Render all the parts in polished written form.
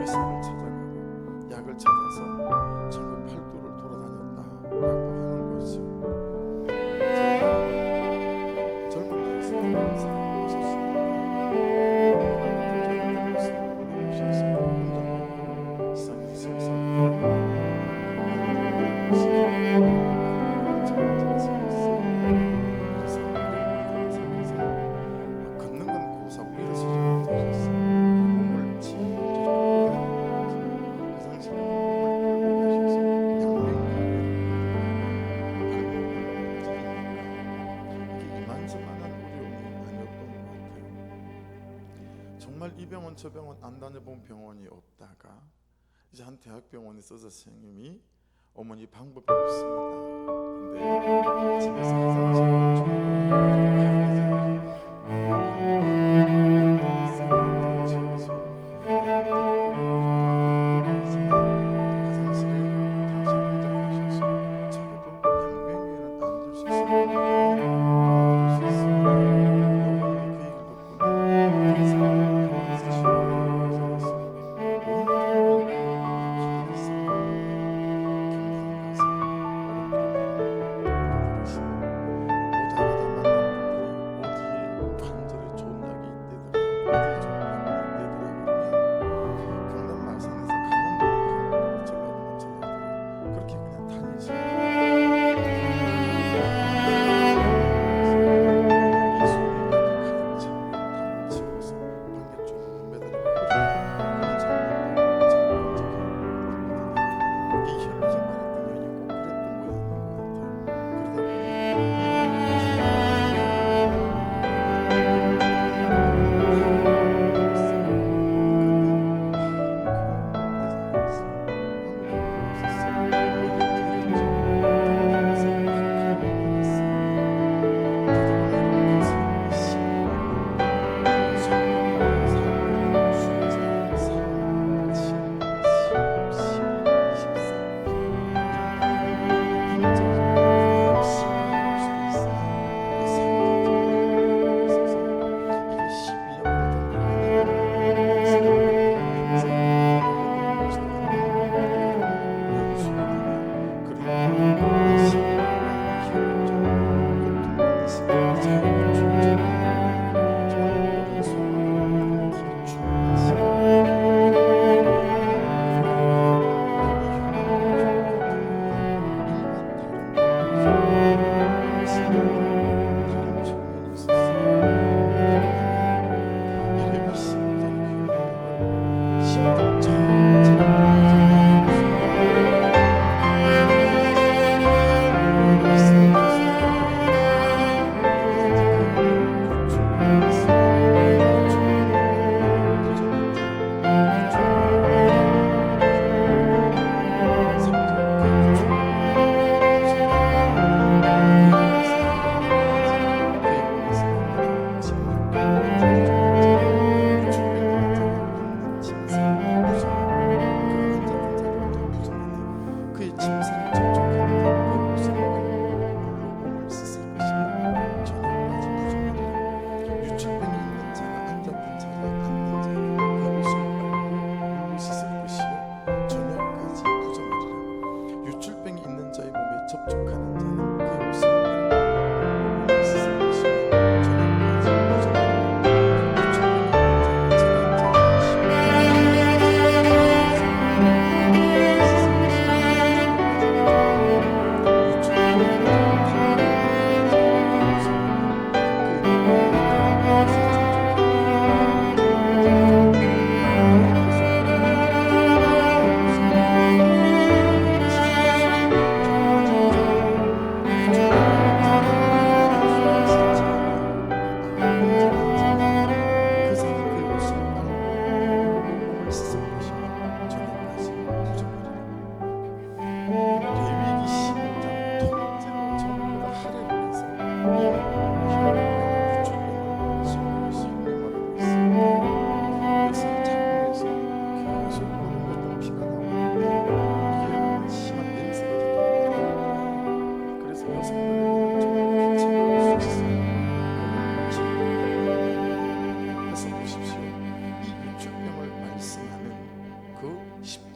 의사를 찾아가고 약을 찾아서 전국 팔도를 돌아다녔다라고 하는 거죠. 젊은 나이에서 그런 사람이 있었습니다. 젊은 모습으로 오셔서 혼자 세상에 서서 걷는 건 고사고 일어서지 못하셨어요. 몸을 지지고 그 당시에 몸을 끌고 가셔서 양면가에 이게 이만저만한 어려움이 아니었던 것 같아요. 정말 이 병원 저 병원 안 다녀본 병원이 없다가 이제 한 대학병원에 써서 선생님이 어머니 방법이 없습니다. 근데 집에서 가장 제일 좋은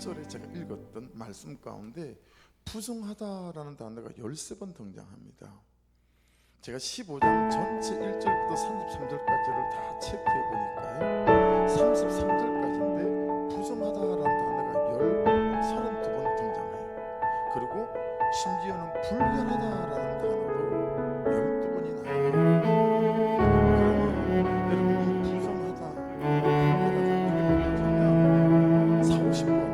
9절에 제가 읽었던 말씀 가운데 부정하다라는 단어가 13번 등장합니다. 제가 15장 전체 1절부터 33절까지를 다 체크해 보니까요, 33절까지인데 부정하다라는 단어가 32번 등장해요. 그리고 심지어는 불결하다라는 단어도 12번이 나와요. 여러분, 이 부정하다, 불결하다, 40-50번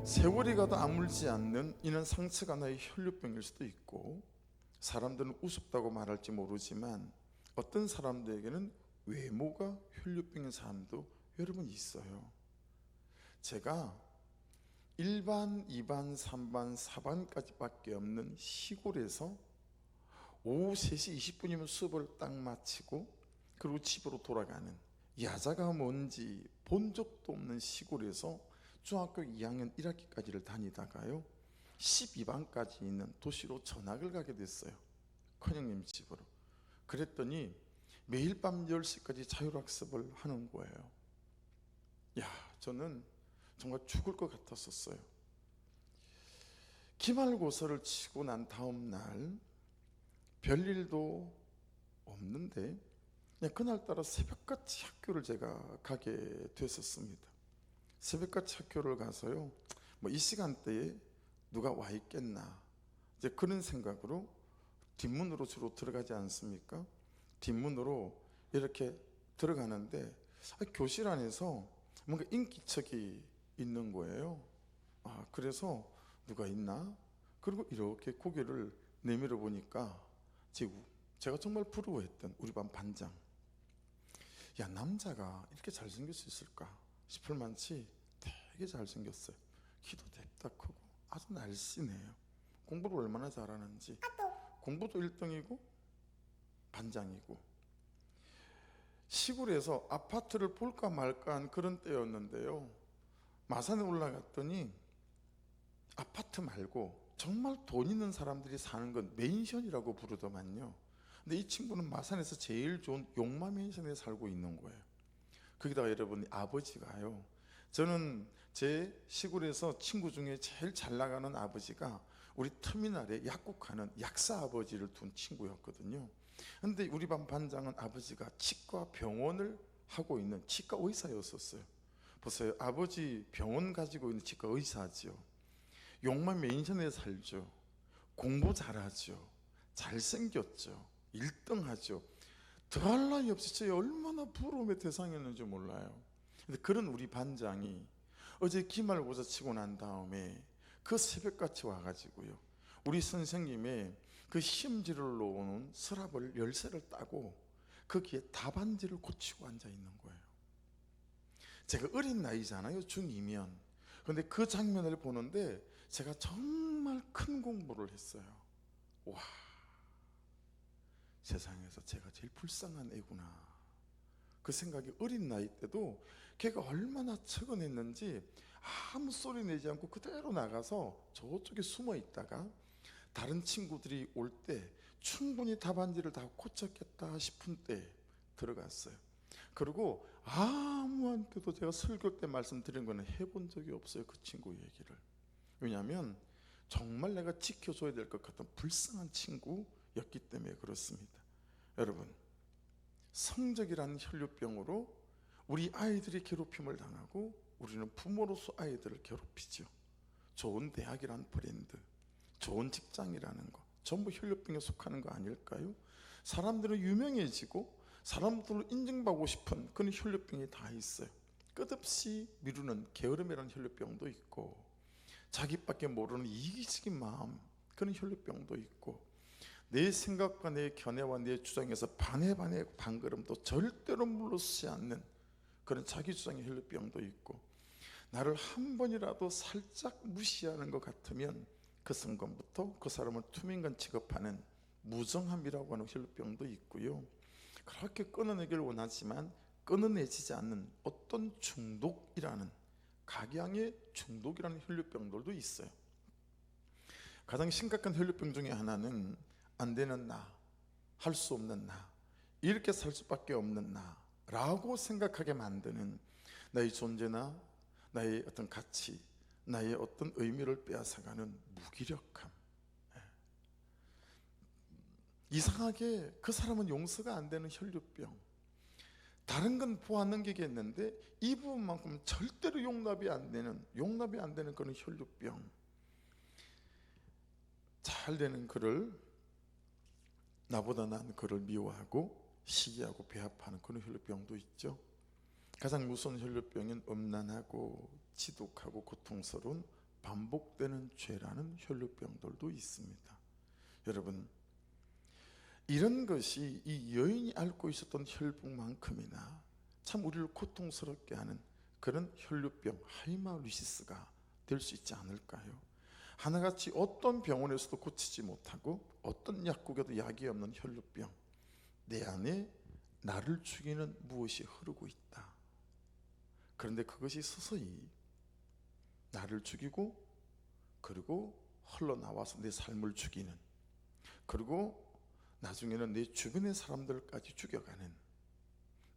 세월이 가도 아물지 않는 이는 상처가 나의 혈류병일 수도 있고, 사람들은 우습다고 말할지 모르지만 어떤 사람들에게는 외모가 혈류병인 사람도 여러분 있어요. 제가 1반, 2반, 3반, 4반까지밖에 없는 시골에서 오후 3시 20분이면 수업을 딱 마치고 그리고 집으로 돌아가는, 야자가 뭔지 본 적도 없는 시골에서 중학교 2학년 1학기까지를 다니다가요 12반까지 있는 도시로 전학을 가게 됐어요. 큰형님 집으로. 그랬더니 매일 밤 10시까지 자율학습을 하는 거예요. 야, 저는 정말 죽을 것 같았었어요. 기말고사를 치고 난 다음 날 별일도 없는데 그냥 그날따라 새벽같이 학교를 제가 가게 됐었습니다. 새벽같이 학교를 가서요 뭐 이 시간대에 누가 와 있겠나 이제 그런 생각으로 뒷문으로 주로 들어가지 않습니까? 뒷문으로 이렇게 들어가는데 교실 안에서 뭔가 인기척이 있는 거예요. 그래서 누가 있나? 그리고 이렇게 고개를 내밀어 보니까 제가 정말 부러워했던 우리 반 반장. 야, 남자가 이렇게 잘생길 수 있을까 싶을 만치 되게 잘생겼어요. 키도 냅다 크고 아주 날씬해요. 공부를 얼마나 잘하는지. 공부도 1등이고 반장이고. 시골에서 아파트를 볼까 말까 한 그런 때였는데요 마산에 올라갔더니 아파트 말고 정말 돈 있는 사람들이 사는 건 맨션이라고 부르더만요. 근데 이 친구는 마산에서 제일 좋은 용마 맨션에 살고 있는 거예요. 거기다가 여러분 아버지가요, 저는 제 시골에서 친구 중에 제일 잘 나가는 아버지가 우리 터미널에 약국하는 약사 아버지를 둔 친구였거든요. 근데 우리 반 반장은 아버지가 치과 병원을 하고 있는 치과 의사였었어요. 보세요, 아버지 병원 가지고 있는 치과 의사죠. 용마 맨션에 살죠. 공부 잘하죠. 잘생겼죠. 1등하죠. 더할 나위 없이 제 얼마나 부러움의 대상이었는지 몰라요. 근데 그런 우리 반장이 어제 기말고사 치고 난 다음에 그 새벽같이 와가지고요 우리 선생님의 그 시험지를 놓은 서랍을 열쇠를 따고 거기에 답안지를 고치고 앉아 있는 거예요. 제가 어린 나이잖아요, 중2면. 근데 그 장면을 보는데 제가 정말 큰 공부를 했어요. 와, 세상에서 제가 제일 불쌍한 애구나. 그 생각이 어린 나이 때도 걔가 얼마나 척은했는지 아무 소리 내지 않고 그대로 나가서 저쪽에 숨어 있다가 다른 친구들이 올 때 충분히 답안지를 다 고쳤겠다 싶은 때 들어갔어요. 그리고 아무한테도 제가 설교 때 말씀드린 거는 해본 적이 없어요, 그 친구 얘기를. 왜냐하면 정말 내가 지켜줘야 될 것 같은 불쌍한 친구였기 때문에 그렇습니다. 여러분, 성적이라는 혈류병으로 우리 아이들이 괴롭힘을 당하고 우리는 부모로서 아이들을 괴롭히죠. 좋은 대학이란 브랜드, 좋은 직장이라는 거 전부 혈류병에 속하는 거 아닐까요? 사람들은 유명해지고 사람들로 인정받고 싶은 그런 혈류병이 다 있어요. 끝없이 미루는 게으름이라는 혈류병도 있고 자기밖에 모르는 이기적인 마음, 그런 혈류병도 있고 내 생각과 내 견해와 내 주장에서 반의 반걸음도 절대로 물러서지 않는 그런 자기 주장의 혈류병도 있고 나를 한 번이라도 살짝 무시하는 것 같으면 그 순간부터 그 사람을 투명한 취급하는 무정함이라고 하는 혈류병도 있고요. 그렇게 끊어내기를 원하지만 끊어내지지 않는 어떤 중독이라는 각양의 중독이라는 혈류병들도 있어요. 가장 심각한 혈류병 중에 하나는 안 되는 나, 할 수 없는 나, 이렇게 살 수밖에 없는 나라고 생각하게 만드는 나의 존재나 나의 어떤 가치, 나의 어떤 의미를 빼앗아가는 무기력함. 이상하게 그 사람은 용서가 안 되는 혈류병. 다른 건 보아 넘기겠는데 이 부분만큼 절대로 용납이 안 되는 그런 혈류병. 잘 되는 그를, 나보다 난 그를 미워하고 시기하고 배합하는 그런 혈류병도 있죠. 가장 무서운 혈류병은 음란하고 지독하고 고통스러운 반복되는 죄라는 혈류병들도 있습니다. 여러분, 이런 것이 이 여인이 앓고 있었던 혈병만큼이나 참 우리를 고통스럽게 하는 그런 혈류병, 하이마루시스가 될 수 있지 않을까요? 하나같이 어떤 병원에서도 고치지 못하고 어떤 약국에도 약이 없는 혈류병, 내 안에 나를 죽이는 무엇이 흐르고 있다. 그런데 그것이 서서히 나를 죽이고, 그리고 흘러나와서 내 삶을 죽이는, 그리고 나중에는 내 주변의 사람들까지 죽여가는,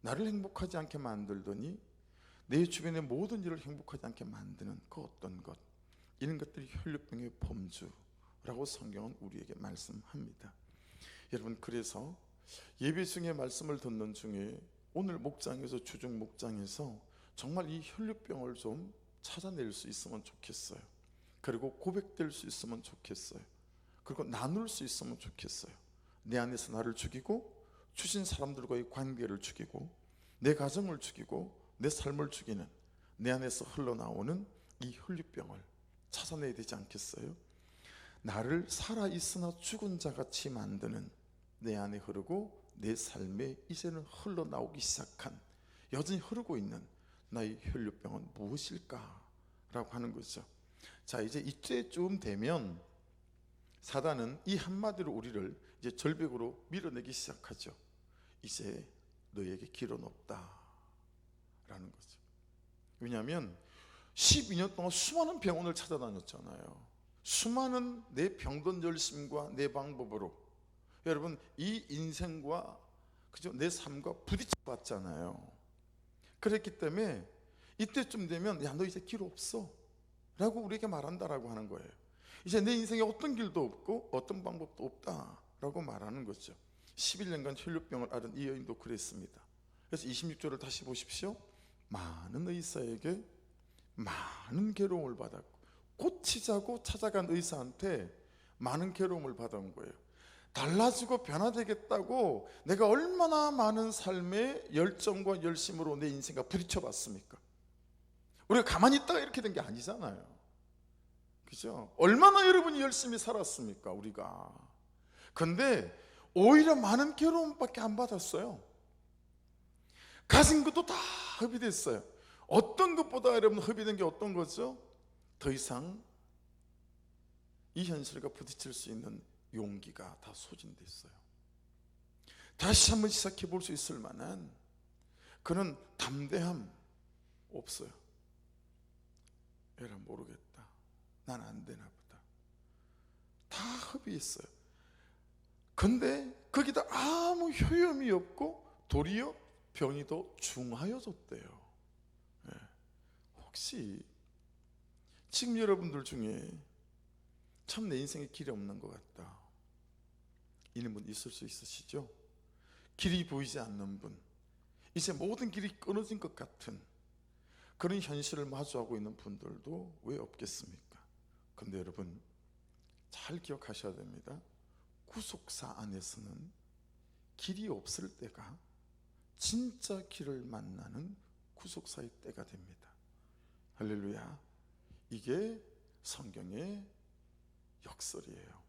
나를 행복하지 않게 만들더니 내 주변의 모든 일을 행복하지 않게 만드는 그 어떤 것, 이런 것들이 혈류병의 범주라고 성경은 우리에게 말씀합니다. 여러분, 그래서 예배 중에 말씀을 듣는 중에 오늘 목장에서, 주중 목장에서 정말 이 혈류병을 좀 찾아낼 수 있으면 좋겠어요. 그리고 고백될 수 있으면 좋겠어요. 그리고 나눌 수 있으면 좋겠어요. 내 안에서 나를 죽이고, 주신 사람들과의 관계를 죽이고, 내 가정을 죽이고, 내 삶을 죽이는, 내 안에서 흘러나오는 이 혈류병을 찾아내야 되지 않겠어요? 나를 살아있으나 죽은 자같이 만드는, 내 안에 흐르고 내 삶에 이제는 흘러나오기 시작한, 여전히 흐르고 있는 나의 혈류병은 무엇일까? 라고 하는 거죠. 자, 이제 이때쯤 되면 사단은 이 한마디로 우리를 이제 절벽으로 밀어내기 시작하죠. 이제 너에게 길은 없다 라는 거죠. 왜냐하면 12년 동안 수많은 병원을 찾아다녔잖아요. 수많은 내 병든 열심과 내 방법으로, 여러분, 이 인생과, 그죠, 내 삶과 부딪혀봤잖아요. 그랬기 때문에 이때쯤 되면 야, 너 이제 길 없어 라고 우리에게 말한다라고 하는 거예요. 이제 내 인생에 어떤 길도 없고 어떤 방법도 없다라고 말하는 거죠. 11년간 혈류병을 앓은 이 여인도 그랬습니다. 그래서 26절을 다시 보십시오. 많은 의사에게 많은 괴로움을 받았고, 고치자고 찾아간 의사한테 많은 괴로움을 받은 거예요. 달라지고 변화되겠다고 내가 얼마나 많은 삶의 열정과 열심으로 내 인생과 부딪혀 봤습니까? 우리가 가만히 있다가 이렇게 된 게 아니잖아요. 그죠? 얼마나 여러분이 열심히 살았습니까, 우리가. 근데 오히려 많은 괴로움밖에 안 받았어요. 가진 것도 다 허비됐어요. 어떤 것보다 여러분 허비된 게 어떤 거죠? 더 이상 이 현실과 부딪힐 수 있는 용기가 다 소진됐어요. 다시 한번 시작해 볼 수 있을 만한 그런 담대함 없어요. 에라, 모르겠다, 난 안 되나 보다, 다 허비했어요. 근데 거기다 아무 효험이 없고 도리어 병이 더 중하여졌대요. 혹시 지금 여러분들 중에 참 내 인생에 길이 없는 것 같다, 이런 분 있을 수 있으시죠? 길이 보이지 않는 분, 이제 모든 길이 끊어진 것 같은 그런 현실을 마주하고 있는 분들도 왜 없겠습니까? 근데 여러분, 잘 기억하셔야 됩니다. 구속사 안에서는 길이 없을 때가 진짜 길을 만나는 구속사의 때가 됩니다. 할렐루야. 이게 성경의 역설이에요.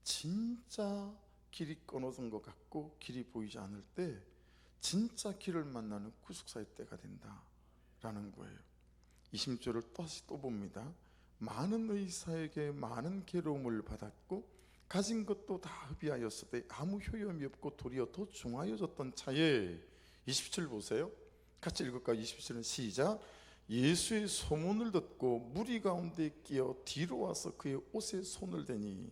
진짜 길이 끊어진 것 같고 길이 보이지 않을 때 진짜 길을 만나는 구속사의 때가 된다라는 거예요. 26절을 다시 또 봅니다. 많은 의사에게 많은 괴로움을 받았고 가진 것도 다 허비하였을 때 아무 효험이 없고 도리어 더 중하여졌던 차에, 27절 보세요. 같이 읽을까요? 27절은 시작. 예수의 소문을 듣고 무리 가운데 끼어 뒤로 와서 그의 옷에 손을 대니,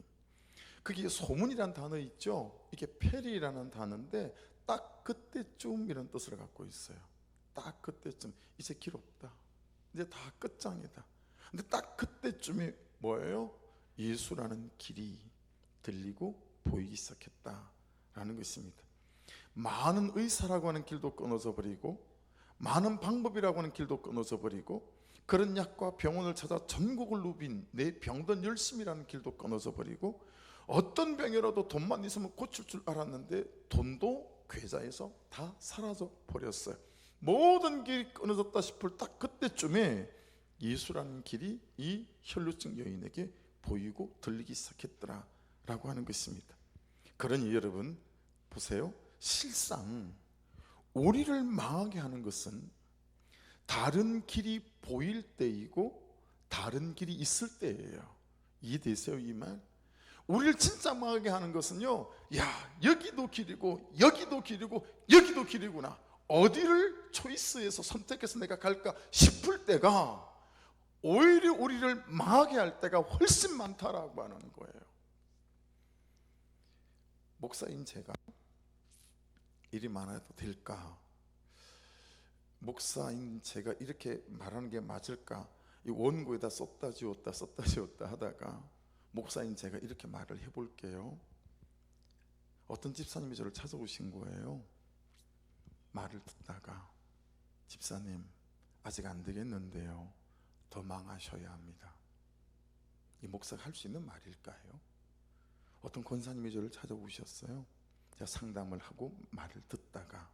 그게 소문이란 단어 있죠? 이게 페리라는 단어인데 딱 그때쯤 이런 뜻을 갖고 있어요. 딱 그때쯤, 이제 길 없다, 이제 다 끝장이다. 근데 딱 그때쯤에 뭐예요? 예수라는 길이 들리고 보이기 시작했다라는 것입니다. 많은 의사라고 하는 길도 끊어져 버리고, 많은 방법이라고 하는 길도 끊어져 버리고, 그런 약과 병원을 찾아 전국을 누빈 내 병든 열심이라는 길도 끊어져 버리고, 어떤 병이라도 돈만 있으면 고칠 줄 알았는데 돈도 계좌에서 다 사라져 버렸어요. 모든 길이 끊어졌다 싶을 딱 그때쯤에 예수라는 길이 이 혈루증 여인에게 보이고 들리기 시작했더라 라고 하는 것입니다. 그러니 여러분 보세요. 실상 우리를 망하게 하는 것은 다른 길이 보일 때이고 다른 길이 있을 때예요. 이해되세요? 이 말? 우리를 진짜 망하게 하는 것은요, 야, 여기도 길이고 여기도 길이고 여기도 길이구나, 어디를 초이스해서 선택해서 내가 갈까 싶을 때가 오히려 우리를 망하게 할 때가 훨씬 많다라고 하는 거예요. 목사인 제가 일이 많아도 될까? 목사인 제가 이렇게 말하는 게 맞을까? 이 원고에다 썼다 지웠다 하다가 목사인 제가 이렇게 말을 해볼게요. 어떤 집사님이 저를 찾아오신 거예요. 말을 듣다가, 집사님 아직 안 되겠는데요, 더 망하셔야 합니다. 이 목사가 할 수 있는 말일까요? 어떤 권사님이 저를 찾아오셨어요. 제가 상담을 하고 말을 듣다가,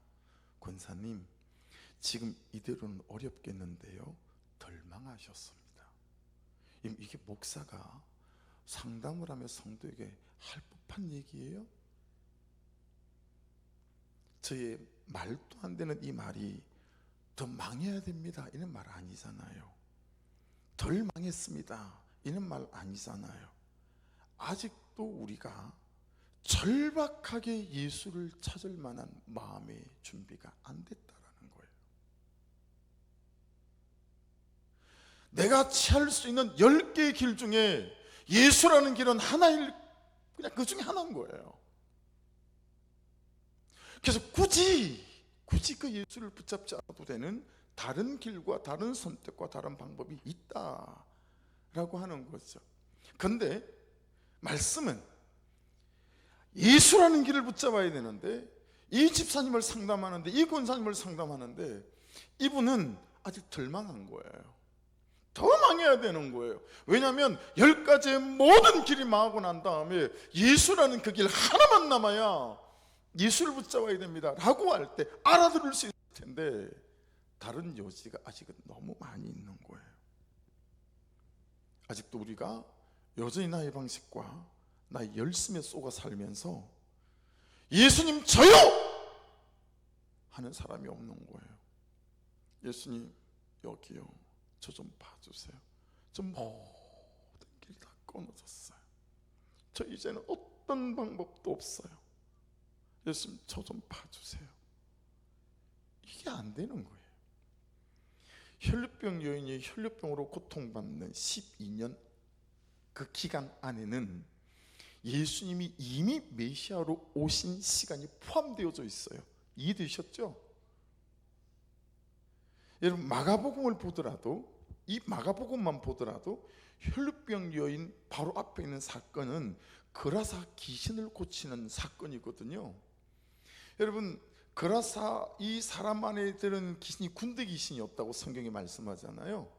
권사님 지금 이대로는 어렵겠는데요, 덜 망하셨습니다. 이게 목사가 상담을 하며 성도에게 할 법한 얘기예요? 저의 말도 안 되는 이 말이 더 망해야 됩니다 이런 말 아니잖아요. 덜 망했습니다 이런 말 아니잖아요. 아직도 우리가 절박하게 예수를 찾을 만한 마음의 준비가 안 됐다라는 거예요. 내가 취할 수 있는 10개의 길 중에 예수라는 길은 하나일, 그냥 그 중에 하나인 거예요. 그래서 굳이 그 예수를 붙잡지 않아도 되는 다른 길과 다른 선택과 다른 방법이 있다라고 하는 거죠. 그런데 말씀은 예수라는 길을 붙잡아야 되는데, 이 집사님을 상담하는데, 이 권사님을 상담하는데 이분은 아직 덜 망한 거예요. 더 망해야 되는 거예요. 왜냐하면 10가지의 모든 길이 망하고 난 다음에 예수라는 그 길 하나만 남아야 예수를 붙잡아야 됩니다 라고 할 때 알아들을 수 있을 텐데, 다른 여지가 아직은 너무 많이 있는 거예요. 아직도 우리가 여전히 나의 방식과 나의 열심에 쏘가 살면서 예수님 저요! 하는 사람이 없는 거예요. 예수님 여기요, 저 좀 봐주세요. 저 모든 길이 다 끊어졌어요. 저 이제는 어떤 방법도 없어요. 예수님 저 좀 봐주세요. 이게 안 되는 거예요. 혈류병 여인이 혈류병으로 고통받는 12년 그 기간 안에는 예수님이 이미 메시아로 오신 시간이 포함되어져 있어요. 이해되셨죠? 여러분 마가복음을 보더라도, 이 마가복음만 보더라도 혈류병 여인 바로 앞에 있는 사건은 그라사 귀신을 고치는 사건이거든요. 여러분 그라사 이 사람 안에 들은 귀신이 군대 귀신이었다고 성경이 말씀하잖아요.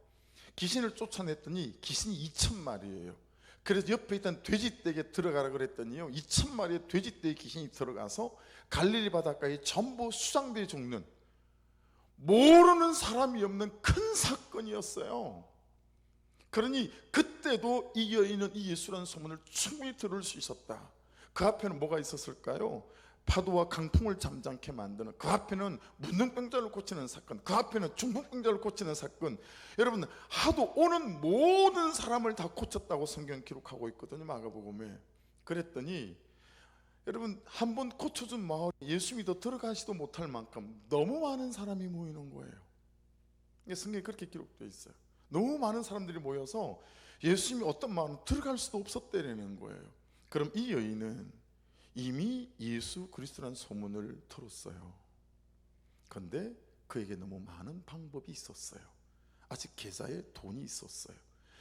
귀신을 쫓아냈더니 귀신이 2,000마리예요. 그래서 옆에 있던 돼지떼에 들어가라 그랬더니요, 2,000마리의 돼지떼 귀신이 들어가서 갈릴리 바닷가에 전부 수장돼 죽는, 모르는 사람이 없는 큰 사건이었어요. 그러니 그때도 이 여인은 이 예수라는 소문을 충분히 들을 수 있었다. 그 앞에는 뭐가 있었을까요? 파도와 강풍을 잠잠케 만드는, 그 앞에는 문둥병자를 고치는 사건, 그 앞에는 중풍병자를 고치는 사건. 여러분 하도 오는 모든 사람을 다 고쳤다고 성경 기록하고 있거든요, 마가복음에. 그랬더니 여러분 한 번 고쳐준 마을에 예수 믿어 들어가지도 못할 만큼 너무 많은 사람이 모이는 거예요. 성경에 그렇게 기록되어 있어요. 너무 많은 사람들이 모여서 예수님이 어떤 마을은 들어갈 수도 없었다는 거예요. 그럼 이 여인은 이미 예수 그리스도라는 소문을 들었어요. 그런데 그에게 너무 많은 방법이 있었어요. 아직 계좌에 돈이 있었어요.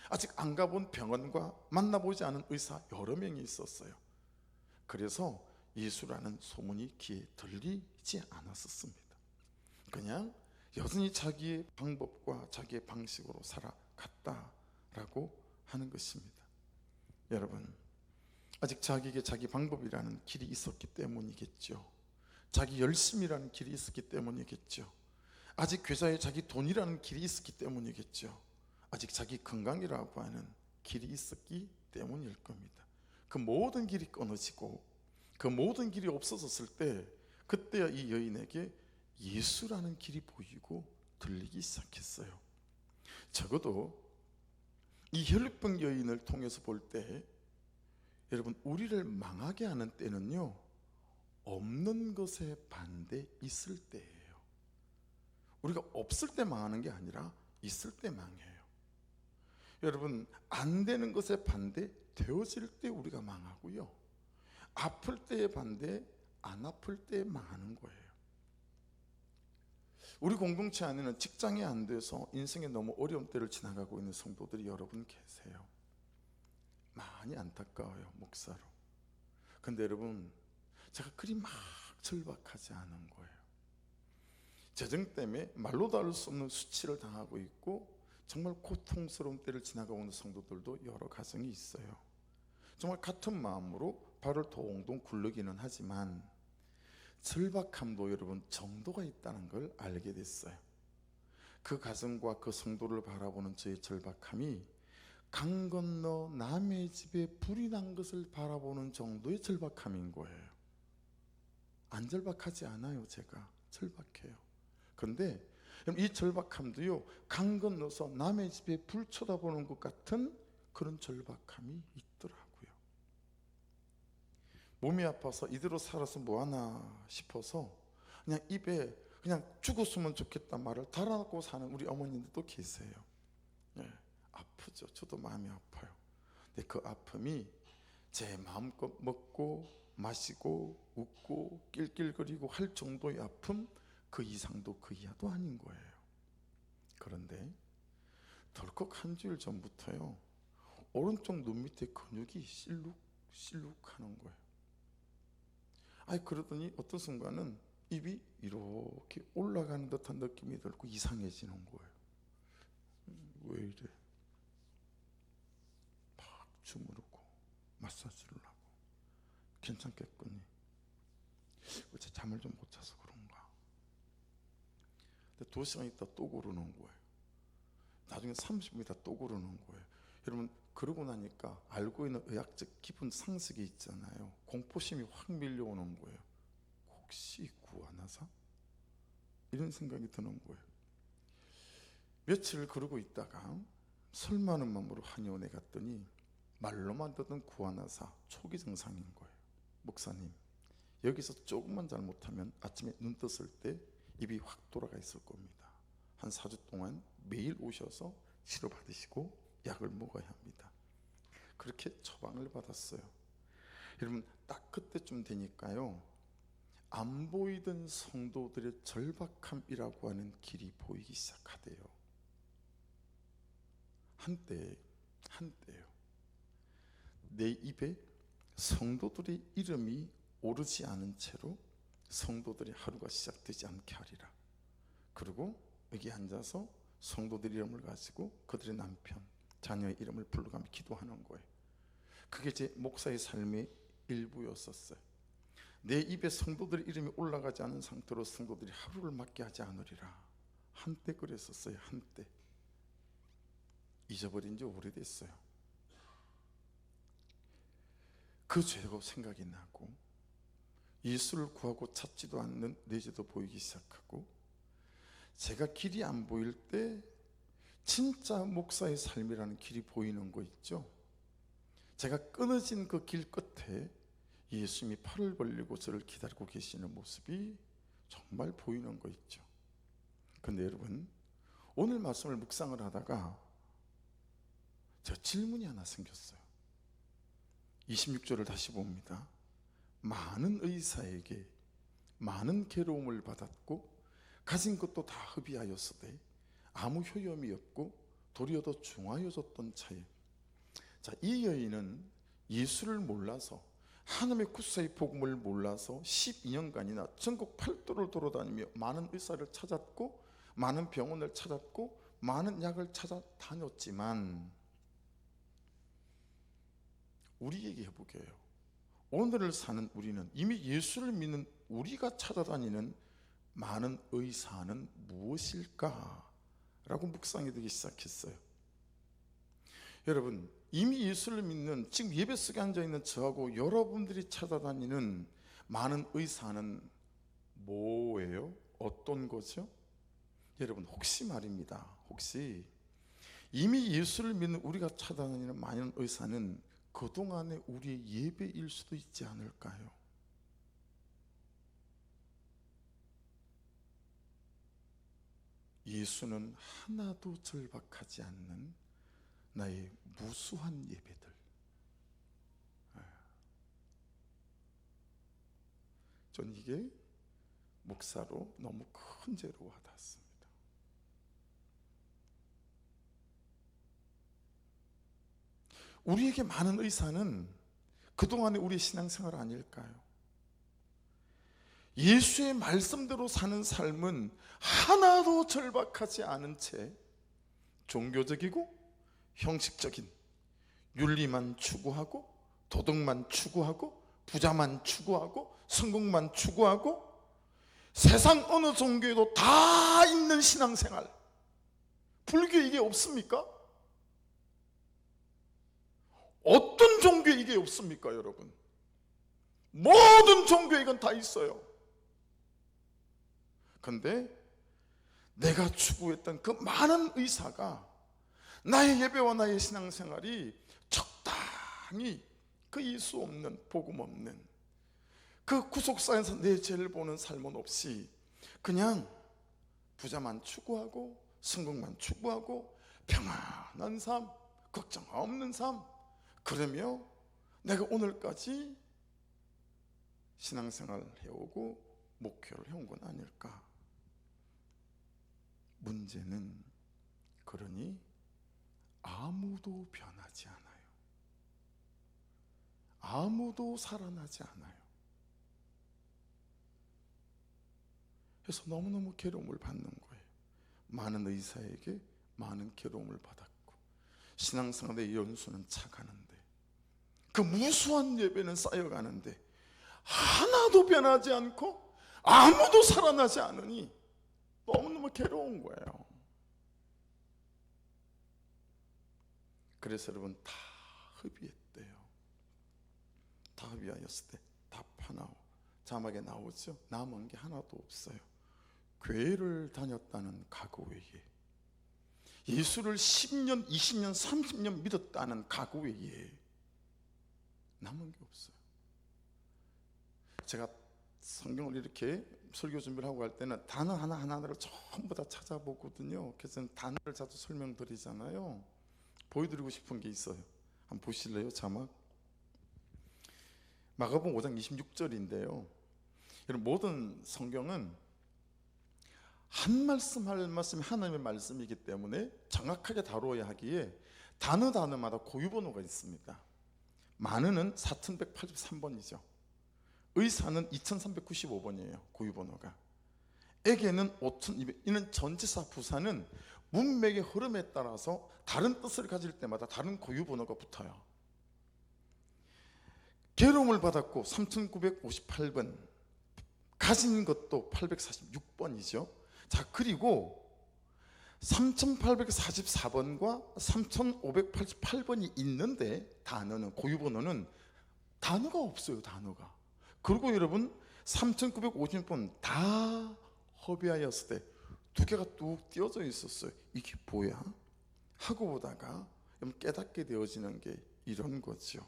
아직 안 가본 병원과 만나보지 않은 의사 여러 명이 있었어요. 그래서 예수라는 소문이 귀에 들리지 않았었습니다. 그냥 여전히 자기의 방법과 자기의 방식으로 살아갔다라고 하는 것입니다. 여러분 아직 자기에게 자기 방법이라는 길이 있었기 때문이겠죠. 자기 열심이라는 길이 있었기 때문이겠죠. 아직 계좌에 자기 돈이라는 길이 있었기 때문이겠죠. 아직 자기 건강이라고 하는 길이 있었기 때문일 겁니다. 그 모든 길이 끊어지고 그 모든 길이 없어졌을 때, 그때야 이 여인에게 예수라는 길이 보이고 들리기 시작했어요. 적어도 이 혈류병 여인을 통해서 볼 때, 여러분 우리를 망하게 하는 때는요, 없는 것에 반대 있을 때예요. 우리가 없을 때 망하는 게 아니라 있을 때 망해요. 여러분, 안 되는 것에 반대 되어질 때 우리가 망하고요, 아플 때에 반대 안 아플 때 망하는 거예요. 우리 공동체 안에는 직장이 안 돼서 인생에 너무 어려운 때를 지나가고 있는 성도들이 여러분 계세요. 많이 안타까워요, 목사로. 근데 여러분, 제가 그리 막 절박하지 않은 거예요. 재정 때문에 말로 다룰 수 없는 수치를 당하고 있고 정말 고통스러운 때를 지나가고 있는 성도들도 여러 가정이 있어요. 정말 같은 마음으로 발을 동동 굴르기는 하지만 절박함도 여러분 정도가 있다는 걸 알게 됐어요. 그 가정과 그 성도를 바라보는 저의 절박함이 강 건너 남의 집에 불이 난 것을 바라보는 정도의 절박함인 거예요. 안 절박하지 않아요. 제가 절박해요. 그런데 이 절박함도요, 강 건너서 남의 집에 불 쳐다보는 것 같은 그런 절박함이 있더라고요. 몸이 아파서 이대로 살아서 뭐하나 싶어서 그냥 입에 그냥 죽었으면 좋겠단 말을 달아놓고 사는 우리 어머님들도 계세요. 네, 아프죠. 저도 마음이 아파요. 근데 그 아픔이 제 마음껏 먹고 마시고 웃고 낄낄거리고 할 정도의 아픔, 그 이상도 그 이하도 아닌 거예요. 그런데 덜컥 한 주일 전부터요, 오른쪽 눈 밑에 근육이 실룩실룩 하는 거예요. 그러더니 어떤 순간은 입이 이렇게 올라가는 듯한 느낌이 들고 이상해지는 거예요. 왜 이래? 막 주무르고 마사지를 하고 괜찮겠거니. 어제 잠을 좀 못 자서 그런가. 근데 2시간 있다 또 그러는 거예요. 나중에 30분 있다 또 그러는 거예요. 여러분, 그러고 나니까 알고 있는 의학적 기본 상식이 있잖아요. 공포심이 확 밀려오는 거예요. 혹시 구하나사? 이런 생각이 드는 거예요. 며칠을 그러고 있다가 설마는 마음으로 한의원에 갔더니 말로만 듣던 구하나사 초기 증상인 거예요. 목사님, 여기서 조금만 잘못하면 아침에 눈 떴을 때 입이 확 돌아가 있을 겁니다. 한 4주 동안 매일 오셔서 치료받으시고 약을 먹어야 합니다. 그렇게 처방을 받았어요. 여러분, 딱 그때쯤 되니까요, 안 보이던 성도들의 절박함이라고 하는 길이 보이기 시작하대요. 한때요, 내 입에 성도들의 이름이 오르지 않은 채로 성도들의 하루가 시작되지 않게 하리라. 그리고 여기 앉아서 성도들 이름을 가지고 그들의 남편, 자녀의 이름을 불러가며 기도하는 거예요. 그게 제 목사의 삶의 일부였었어요. 내 입에 성도들의 이름이 올라가지 않은 상태로 성도들이 하루를 맞게 하지 않으리라. 한때 그랬었어요. 한때. 잊어버린 지 오래됐어요. 그 죄가 생각이 나고 예수를 구하고 찾지도 않는 내 죄도 보이기 시작하고, 제가 길이 안 보일 때 진짜 목사의 삶이라는 길이 보이는 거 있죠. 제가 끊어진 그 길 끝에 예수님이 팔을 벌리고 저를 기다리고 계시는 모습이 정말 보이는 거 있죠. 근데 여러분, 오늘 말씀을 묵상을 하다가 제가 질문이 하나 생겼어요. 26절을 다시 봅니다. 많은 의사에게 많은 괴로움을 받았고 가진 것도 다 흡이하였으되 아무 효염이 없고 도리어 더 중하여졌던 차에. 자, 이 여인은 예수를 몰라서, 하나님의 구사의 복음을 몰라서 12년간이나 전국 팔도를 돌아다니며 많은 의사를 찾았고 많은 병원을 찾았고 많은 약을 찾아다녔지만, 우리에게 해보게요. 오늘을 사는 우리는, 이미 예수를 믿는 우리가 찾아다니는 많은 의사는 무엇일까? 라고 묵상이 되기 시작했어요. 여러분, 이미 예수를 믿는, 지금 예배 속에 앉아있는 저하고 여러분들이 찾아다니는 많은 의사는 뭐예요? 어떤 거죠? 여러분, 혹시 말입니다. 혹시 이미 예수를 믿는 우리가 찾아다니는 많은 의사는 그동안의 우리의 예배일 수도 있지 않을까요? 예수는 하나도 절박하지 않는 나의 무수한 예배들. 전 이게 목사로 너무 큰 죄로 와닿습니다. 우리에게 많은 의사는 그동안의 우리 신앙생활 아닐까요? 예수의 말씀대로 사는 삶은 하나도 절박하지 않은 채 종교적이고 형식적인 윤리만 추구하고 도덕만 추구하고 부자만 추구하고 성공만 추구하고 세상 어느 종교에도 다 있는 신앙생활. 불교에 이게 없습니까? 어떤 종교에 이게 없습니까, 여러분? 모든 종교에 이건 다 있어요. 그런데 내가 추구했던 그 많은 의사가 나의 예배와 나의 신앙생활이 적당히 그 예수 없는, 복음 없는, 그 구속사에서 내 죄를 보는 삶은 없이 그냥 부자만 추구하고 성공만 추구하고 평안한 삶, 걱정 없는 삶, 그러며 내가 오늘까지 신앙생활을 해오고 목표를 해온 건 아닐까. 문제는 그러니 아무도 변하지 않아요. 아무도 살아나지 않아요. 그래서 너무너무 괴로움을 받는 거예요. 많은 의사에게 많은 괴로움을 받았고 신앙생활의 연수는 차가는데 그 무수한 예배는 쌓여가는데 하나도 변하지 않고 아무도 살아나지 않으니 너무너무 괴로운 거예요. 그래서 여러분 다 합의했대요. 다 합의하였을 때 답하나오. 자막에 나오죠. 남은 게 하나도 없어요. 교회를 다녔다는 각오 외에, 예수를 10년, 20년, 30년 믿었다는 각오 외에 남은 게 없어요. 제가 성경을 이렇게 설교 준비를 하고 할 때는 단어 하나하나를 전부 다 찾아보거든요. 그래서 단어를 자주 설명드리잖아요. 보여드리고 싶은 게 있어요. 한번 보실래요? 자막. 마가복음 5장 26절인데요. 여러분, 모든 성경은 한 말씀 한 말씀이 하나님의 말씀이기 때문에 정확하게 다루어야 하기에 단어마다 고유번호가 있습니다. 만은은 4183번이죠. 의사는 2395번이에요. 고유번호가. 에게는 5200. 이는 전치사 부사는 문맥의 흐름에 따라서 다른 뜻을 가질 때마다 다른 고유번호가 붙어요. 괴로움을 받았고 3958번, 가진 것도 846번이죠. 자, 그리고 3844번과 3588번이 있는데 단어는, 고유번호는 단어가 없어요. 단어가. 그리고 여러분 3950번 다 허비하였을 때 두 개가 뚝 띄어져 있었어요. 이게 뭐야? 하고 보다가 깨닫게 되어지는 게 이런 거죠.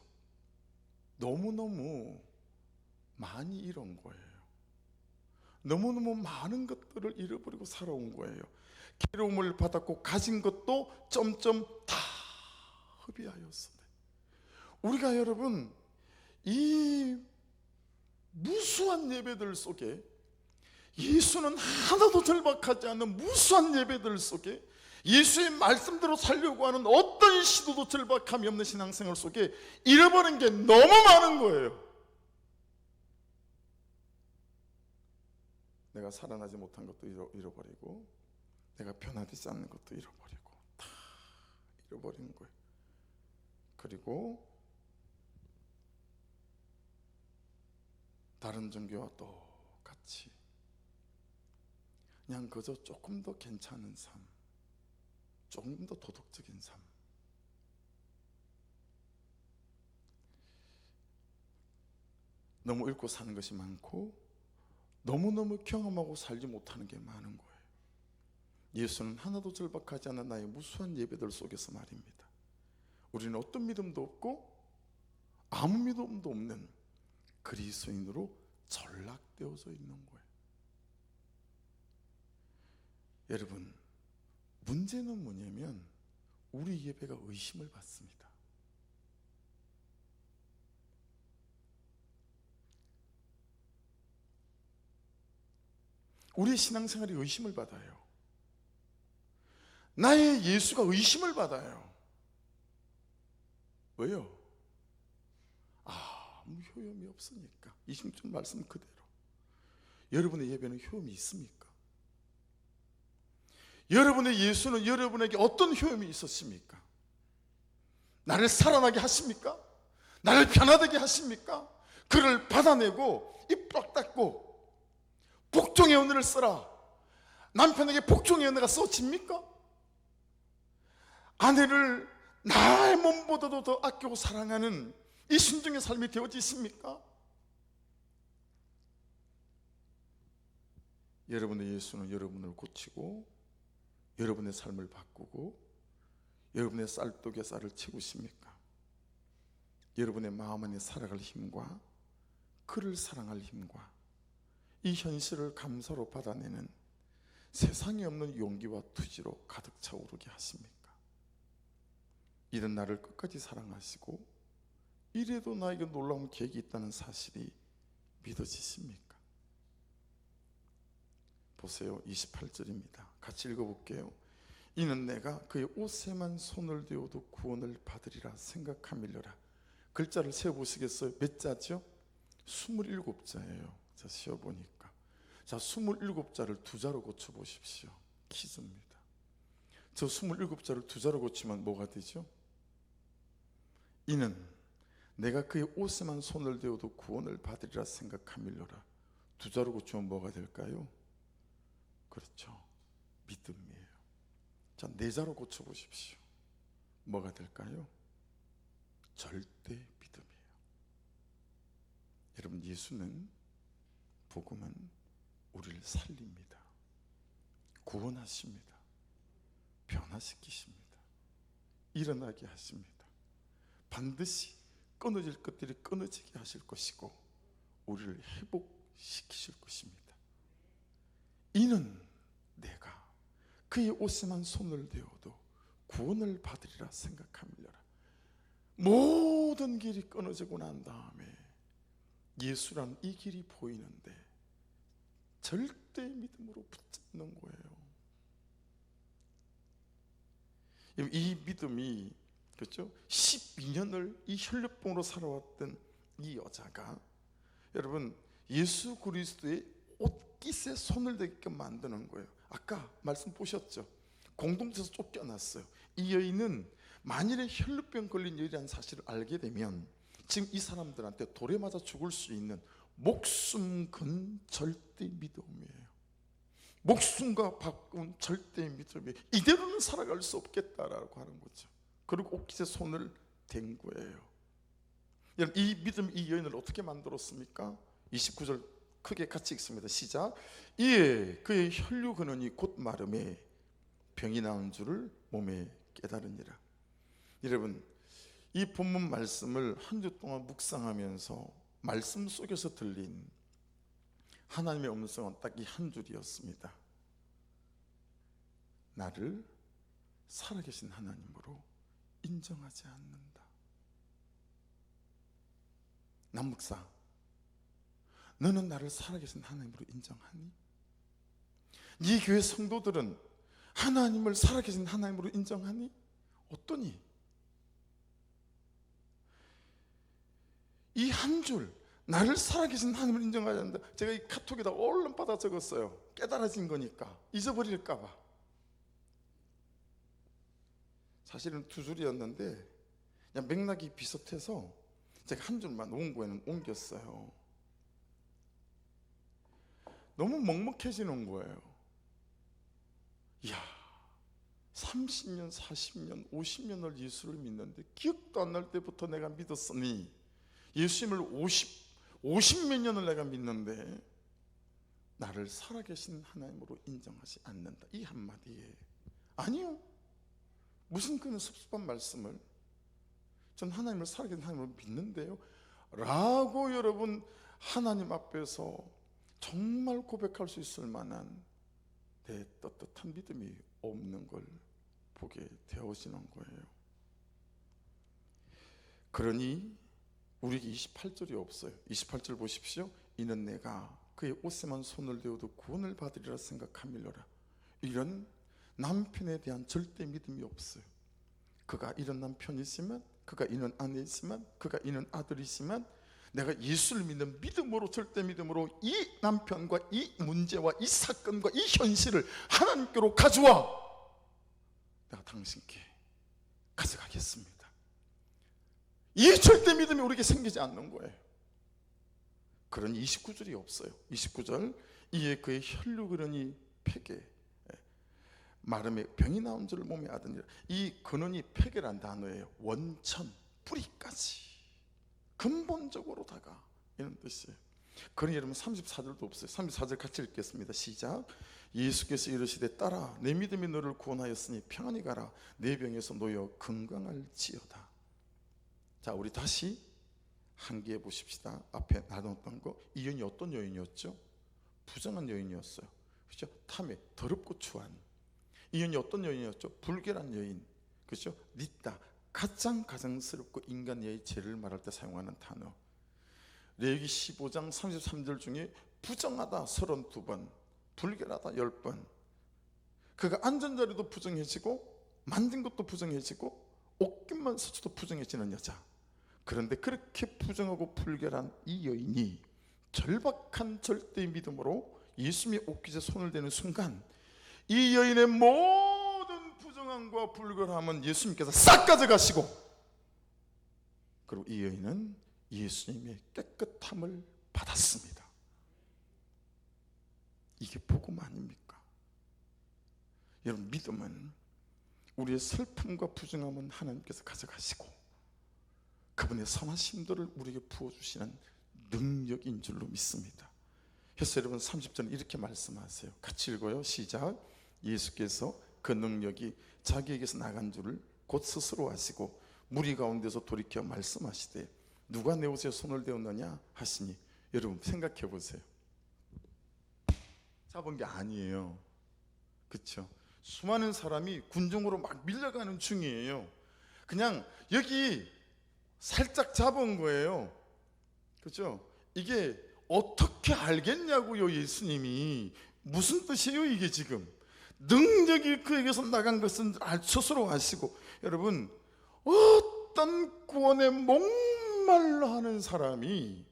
너무너무 많이 잃은 거예요. 너무너무 많은 것들을 잃어버리고 살아온 거예요. 괴로움을 받았고 가진 것도 점점 다 허비하였으되. 우리가 여러분 이 무수한 예배들 속에, 예수는 하나도 절박하지 않는 무수한 예배들 속에, 예수의 말씀대로 살려고 하는 어떤 시도도 절박함이 없는 신앙생활 속에 잃어버린 게 너무 많은 거예요. 내가 살아나지 못한 것도 잃어버리고, 내가 변화되지 않는 것도 잃어버리고, 다 잃어버린 거예요. 그리고 다른 종교와 똑같이 그냥 그저 조금 더 괜찮은 삶, 조금 더 도덕적인 삶, 너무 읽고 사는 것이 많고 너무너무 경험하고 살지 못하는 게 많은 거예요. 예수는 하나도 절박하지 않은 나의 무수한 예배들 속에서 말입니다. 우리는 어떤 믿음도 없고 아무 믿음도 없는 그리스도인으로 전락되어져 있는 거예요. 여러분, 문제는 뭐냐면 우리 예배가 의심을 받습니다. 우리의 신앙생활이 의심을 받아요. 나의 예수가 의심을 받아요. 왜요? 아무 효험이 없으니까. 26절 말씀 그대로. 여러분의 예배는 효험이 있습니까? 여러분의 예수는 여러분에게 어떤 효험이 있었습니까? 나를 살아나게 하십니까? 나를 변화되게 하십니까? 그를 받아내고 입 꽉 닫고 복종의 은혜를 써라. 남편에게 복종의 은혜가 써집니까? 아내를 나의 몸보다도 더 아끼고 사랑하는 이 순종의 삶이 되어지십니까? 여러분의 예수는 여러분을 고치고 여러분의 삶을 바꾸고 여러분의 쌀독에 쌀을 채우십니까? 여러분의 마음 안에 살아갈 힘과 그를 사랑할 힘과 이 현실을 감사로 받아내는 세상에 없는 용기와 투지로 가득 차오르게 하십니까? 이런 나를 끝까지 사랑하시고 이래도 나에게 놀라운 계획이 있다는 사실이 믿어지십니까? 보세요. 28절입니다. 같이 읽어볼게요. 이는 내가 그의 옷에만 손을 대어도 구원을 받으리라 생각함이려라. 글자를 세어보시겠어요? 몇 자죠? 27자예요. 자, 세어보니까 자, 27자를 두 자로 고쳐보십시오. 퀴즈입니다. 저 27자를 두 자로 고치면 뭐가 되죠? 이는 내가 그의 옷에만 손을 대어도 구원을 받으리라 생각함이려라. 두 자로 고치면 뭐가 될까요? 그렇죠, 믿음이에요. 자, 네 자로 고쳐보십시오. 뭐가 될까요? 절대 믿음이에요. 여러분, 예수는, 복음은 우리를 살립니다. 구원하십니다. 변화시키십니다. 일어나게 하십니다. 반드시 끊어질 것들이 끊어지게 하실 것이고 우리를 회복시키실 것입니다. 이는 내가 그의 옷에만 손을 대어도 구원을 받으리라 생각함이려라. 모든 길이 끊어지고 난 다음에 예수란 이 길이 보이는데 절대 믿음으로 붙잡는 거예요. 이 믿음이, 그렇죠? 12년을 이 혈류병으로 살아왔던 이 여자가, 여러분, 예수 그리스도의 옷깃에 손을 대게끔 만드는 거예요. 아까 말씀 보셨죠? 공동체에서 쫓겨났어요. 이 여인은 만일에 혈류병 걸린 여인이라는 사실을 알게 되면 지금 이 사람들한테 돌에 맞아 죽을 수 있는 목숨 건 절대 믿음이에요. 목숨과 바꾼 절대 믿음이에요. 이대로는 살아갈 수 없겠다라고 하는 거죠. 그리고 옷깃에 손을 댄 거예요. 여러분, 이 믿음, 이 여인을 어떻게 만들었습니까? 29절 크게 같이 읽습니다. 시작. 이에 그의 혈류 근원이 곧 마름에 병이 나은 줄을 몸에 깨달으니라. 여러분, 이 본문 말씀을 한 주 동안 묵상하면서 말씀 속에서 들린 하나님의 음성은 딱 이 한 줄이었습니다. 나를 살아계신 하나님으로 인정하지 않는다. 남목사, 너는 나를 살아계신 하나님으로 인정하니? 네 교회 성도들은 하나님을 살아계신 하나님으로 인정하니? 어떠니? 이 한 줄, 나를 살아계신 하나님을 인정하지 않는다. 제가 이 카톡에다 얼른 받아 적었어요. 깨달아진 거니까 잊어버릴까 봐. 사실은 두 줄이었는데 그냥 맥락이 비슷해서 제가 한 줄만 원고에는 옮겼어요. 너무 먹먹해지는 거예요. 이야, 30년, 40년, 50년을 예수를 믿는데 기억도 안 날 때부터 내가 믿었으니 예수님을 50몇 년을 내가 믿는데 나를 살아계신 하나님으로 인정하지 않는다. 이 한마디에 아니요, 무슨 그런 섭섭한 말씀을, 전 하나님을 살아계신 하나님으로 믿는데요 라고 여러분 하나님 앞에서 정말 고백할 수 있을 만한 내 떳떳한 믿음이 없는 걸 보게 되어지는 거예요. 그러니 우리에게 28절이 없어요. 28절 보십시오. 이는 내가 그의 옷에만 손을 대어도 구원을 받으리라 생각함이로라. 이런 남편에 대한 절대 믿음이 없어요. 그가 이런 남편이지만, 그가 이런 아내이지만, 그가 이런 아들이지만, 내가 예수를 믿는 믿음으로, 절대 믿음으로 이 남편과 이 문제와 이 사건과 이 현실을 하나님께로 가져와 내가 당신께 가져가겠습니다. 이 절대 믿음이 우리에게 생기지 않는 거예요. 그런 29절이 없어요. 29절, 이에 그의 혈육이 흐르니 폐게, 마름에 병이 나온 줄을 몸에 아더니라. 이 근원이 폐게란 단어예요. 원천, 뿌리까지 근본적으로다가 이런 뜻이에요. 그러니 여러분 34절도 없어요. 34절 같이 읽겠습니다. 시작. 예수께서 이르시되 딸아 내 믿음이 너를 구원하였으니 평안히 가라 내 병에서 놓여 건강할지어다. 자, 우리 다시 한기해 보십시다. 앞에 나눴던 거, 이 여인이 어떤 여인이었죠? 부정한 여인이었어요. 그렇죠? 탐에 더럽고 추한. 이 여인이 어떤 여인이었죠? 불결한 여인. 그렇죠? 니다, 가장 가증스럽고 인간의 죄를 말할 때 사용하는 단어. 레위기 15장 33절 중에 부정하다 32번, 불결하다 10번. 그가 앉은 자리도 부정해지고 만든 것도 부정해지고 옷깃만 서쳐도 부정해지는 여자. 그런데 그렇게 부정하고 불결한 이 여인이 절박한 절대의 믿음으로 예수님의 옷깃에 손을 대는 순간 이 여인의 모든 부정함과 불결함은 예수님께서 싹 가져가시고, 그리고 이 여인은 예수님의 깨끗함을 받았습니다. 이게 복음 아닙니까? 여러분, 믿음은 우리의 슬픔과 부정함은 하나님께서 가져가시고 그분의 선하심들을 우리에게 부어주시는 능력인 줄로 믿습니다. 그래서 여러분 30절은 이렇게 말씀하세요. 같이 읽어요. 시작. 예수께서 그 능력이 자기에게서 나간 줄을 곧 스스로 아시고 무리 가운데서 돌이켜 말씀하시되 누가 내 옷에 손을 대었느냐 하시니, 여러분 생각해 보세요. 잡은 게 아니에요. 그렇죠? 수많은 사람이 군중으로 막 밀려가는 중이에요. 그냥 여기 살짝 잡은 거예요. 그렇죠? 이게 어떻게 알겠냐고요. 예수님이 무슨 뜻이에요 이게 지금? 능력이 그에게서 나간 것은 스스로 아시고. 여러분, 어떤 구원에 목말라 하는 사람이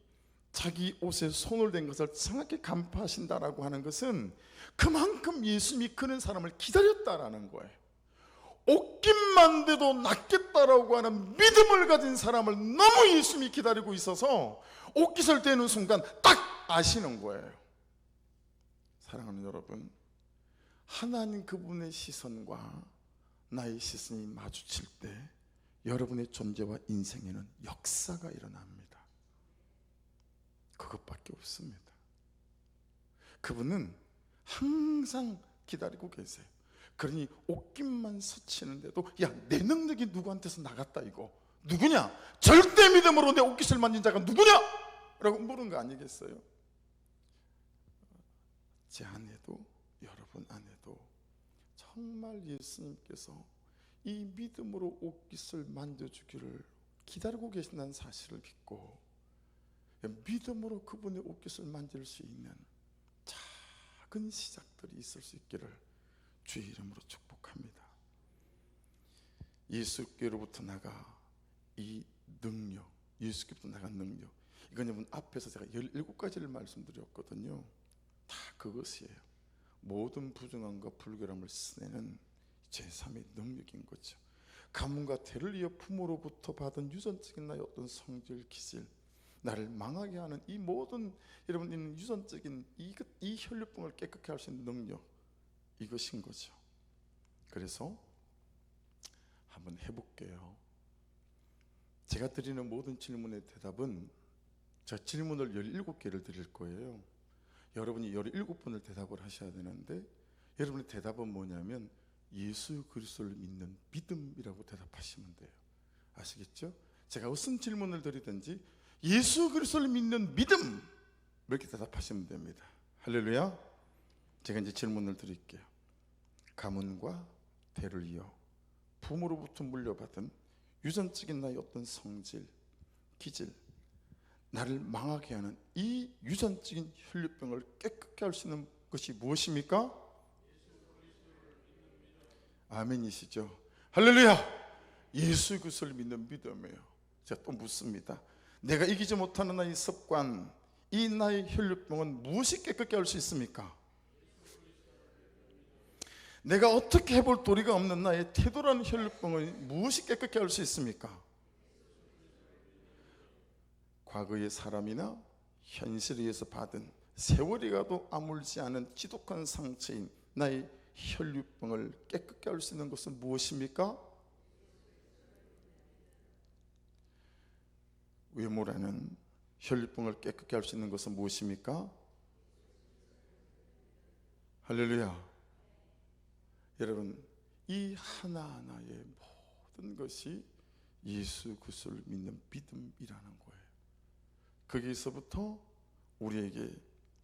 자기 옷에 손을 댄 것을 정확히 간파하신다라고 하는 것은 그만큼 예수님이 그런 사람을 기다렸다라는 거예요. 옷깃만 돼도 낫겠다라고 하는 믿음을 가진 사람을 너무 예수님이 기다리고 있어서 옷깃을 떼는 순간 딱 아시는 거예요. 사랑하는 여러분, 하나님 그분의 시선과 나의 시선이 마주칠 때 여러분의 존재와 인생에는 역사가 일어납니다. 그것밖에 없습니다. 그분은 항상 기다리고 계세요. 그러니 옷깃만 스치는데도 야, 내 능력이 누구한테서 나갔다 이거 누구냐? 절대 믿음으로 내 옷깃을 만진 자가 누구냐? 라고 물은 거 아니겠어요? 제 안에도 여러분 안에도 정말 예수님께서 이 믿음으로 옷깃을 만져주기를 기다리고 계신다는 사실을 믿고 믿음으로 그분의 옷깃을 만질 수 있는 작은 시작들이 있을 수 있기를 주의 이름으로 축복합니다. 예수께로부터 나가 이 능력, 예수께로부터 나간 능력, 이건 여러분 앞에서 제가 17가지를 말씀드렸거든요. 다 그것이에요. 모든 부정함과 불결함을 쓰내는 제3의 능력인 거죠. 가문과 대를 이어 부모로부터 받은 유전적인 나의 어떤 성질, 기질, 나를 망하게 하는 이 모든 여러분 있는 유전적인 이 혈류병을 깨끗하게 할 수 있는 능력, 이것인 거죠. 그래서 한번 해볼게요. 제가 드리는 모든 질문의 대답은 제가 질문을 17개를 드릴 거예요. 여러분이 17번을 대답을 하셔야 되는데 여러분의 대답은 뭐냐면 예수 그리스도를 믿는 믿음이라고 대답하시면 돼요. 아시겠죠? 제가 무슨 질문을 드리든지 예수 그리스도를 믿는 믿음 이렇게 대답하시면 됩니다. 할렐루야. 제가 이제 질문을 드릴게요. 가문과 대를 이어 부모로부터 물려받은 유전적인 나의 어떤 성질, 기질, 나를 망하게 하는 이 유전적인 혈류병을 깨끗게 할 수 있는 것이 무엇입니까? 아멘이시죠? 할렐루야! 예수 그리스도를 믿는 믿음이에요. 제가 또 묻습니다. 내가 이기지 못하는 나의 습관, 이 나의 혈류병은 무엇이 깨끗게 할 수 있습니까? 내가 어떻게 해볼 도리가 없는 나의 태도라는 혈류병을 무엇이 깨끗게 할 수 있습니까? 과거의 사람이나 현실에 의해서 받은 세월이 가도 아물지 않은 지독한 상처인 나의 혈류병을 깨끗게 할 수 있는 것은 무엇입니까? 외모라는 혈류병을 깨끗게 할 수 있는 것은 무엇입니까? 할렐루야. 여러분, 이 하나하나의 모든 것이 예수 그리스도를 믿는 믿음이라는 거예요. 거기서부터 우리에게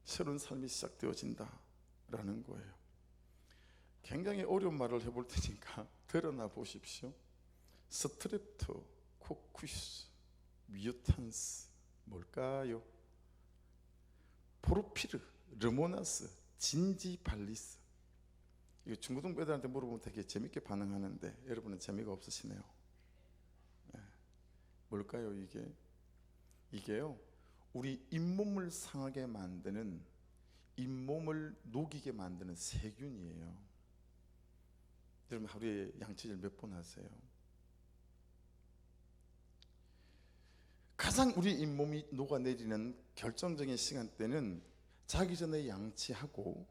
새로운 삶이 시작되어진다라는 거예요. 굉장히 어려운 말을 해볼 테니까 드러나 보십시오. 스트랩토코쿠스 뮤탄스 뭘까요? 포르피르, 르모나스, 진지발리스. 이거 중고등부 애들한테 물어보면 되게 재밌게 반응하는데 여러분은 재미가 없으시네요. 네. 뭘까요 이게? 이게요, 우리 잇몸을 상하게 만드는, 잇몸을 녹이게 만드는 세균이에요. 여러분 하루에 양치질 몇 번 하세요? 가장 우리 잇몸이 녹아내리는 결정적인 시간대는 자기 전에 양치하고